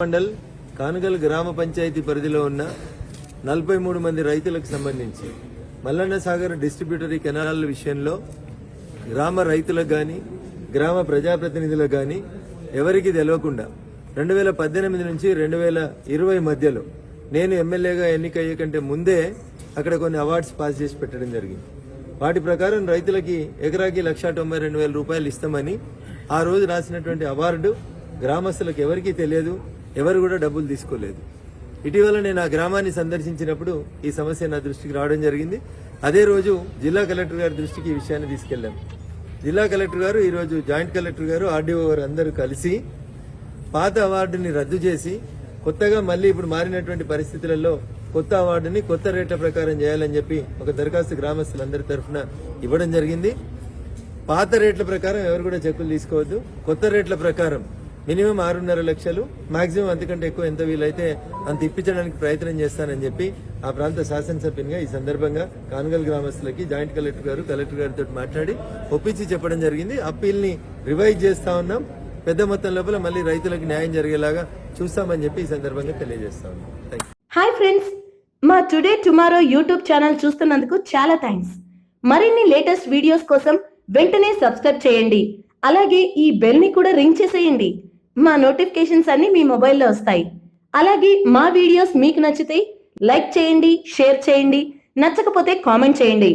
మండల్ కానుగల్ గ్రామ పంచాయతీ పరిధిలో ఉన్న 43 మంది రైతులకు సంబంధించి మల్లన్న సాగర్ డిస్ట్రిబ్యూటరీ కెనాల్ విషయంలో గ్రామ రైతులకు గాని గ్రామ ప్రజాప్రతినిధులకు గాని ఎవరికి తెలియకుండా 2018 నుంచి 2020 మధ్యలో నేను ఎమ్మెల్యేగా ఎన్నికయ్యే కంటే ముందే అక్కడ కొన్ని అవార్డ్స్ పాస్ చేసి పెట్టడం జరిగింది. వాటి ప్రకారం రైతులకి ఎకరాకి 1,92,000 రూపాయలు ఇస్తామని ఆ రోజు రాసినటువంటి అవార్డు గ్రామస్తులకు ఎవరికీ తెలియదు, ఎవరు కూడా డబ్బులు తీసుకోలేదు. ఇటీవల నేను ఆ గ్రామాన్ని సందర్శించినప్పుడు ఈ సమస్య నా దృష్టికి రావడం జరిగింది. అదే రోజు జిల్లా కలెక్టర్ గారి దృష్టికి ఈ విషయాన్ని తీసుకెళ్లాం. జిల్లా కలెక్టర్ గారు, ఈరోజు జాయింట్ కలెక్టర్ గారు, ఆర్డీఓ గారు అందరూ కలిసి పాత అవార్డుని రద్దు చేసి కొత్తగా మళ్ళీ ఇప్పుడు మారినటువంటి పరిస్థితులలో కొత్త అవార్డుని కొత్త రేట్ల ప్రకారం చేయాలని చెప్పి ఒక దరఖాస్తు గ్రామస్తులందరి తరఫున ఇవ్వడం జరిగింది. పాత రేట్ల ప్రకారం ఎవరు కూడా చెక్కులు తీసుకోవద్దు. కొత్త రేట్ల ప్రకారం మినిమం 6.5 లక్షలు, మాక్సిమం అంతకంటే ఎక్కువ ఎంత వీలైతే అంత ఇప్పించడానికి ప్రయత్నం చేస్తానని చెప్పి ఆ ప్రాంత శాసనసభ్యునిగా ఈ సందర్భంగా కానుగల్ గ్రామస్తులకి జాయింట్ కలెక్టర్ గారు, కలెక్టర్ గారితో మాట్లాడి ఒప్పించి చెప్పడం జరిగింది. అప్పీల్ ని రివైజ్ చేస్తా ఉన్నాం. పెద్ద మొత్తం లోపల మళ్ళీ రైతులకు న్యాయం జరిగేలాగా చూస్తామని చెప్పి ఈ సందర్భంగా తెలియజేస్తా ఉన్నాం. హాయ్ ఫ్రెండ్స్, మా టుడే టుమారో యూట్యూబ్ ఛానల్ చూస్తున్నందుకు చాలా థ్యాంక్స్. మరిన్ని లేటెస్ట్ వీడియోస్ కోసం వెంటనే సబ్స్క్రైబ్ చేయండి. అలాగే ఈ బెల్ ని కూడా రింగ్ చేసేయండి. మా నోటిఫికేషన్స్ అన్ని మీ మొబైల్లో వస్తాయి. అలాగే మా వీడియోస్ మీకు నచ్చితే లైక్ చేయండి, షేర్ చేయండి, నచ్చకపోతే కామెంట్ చేయండి.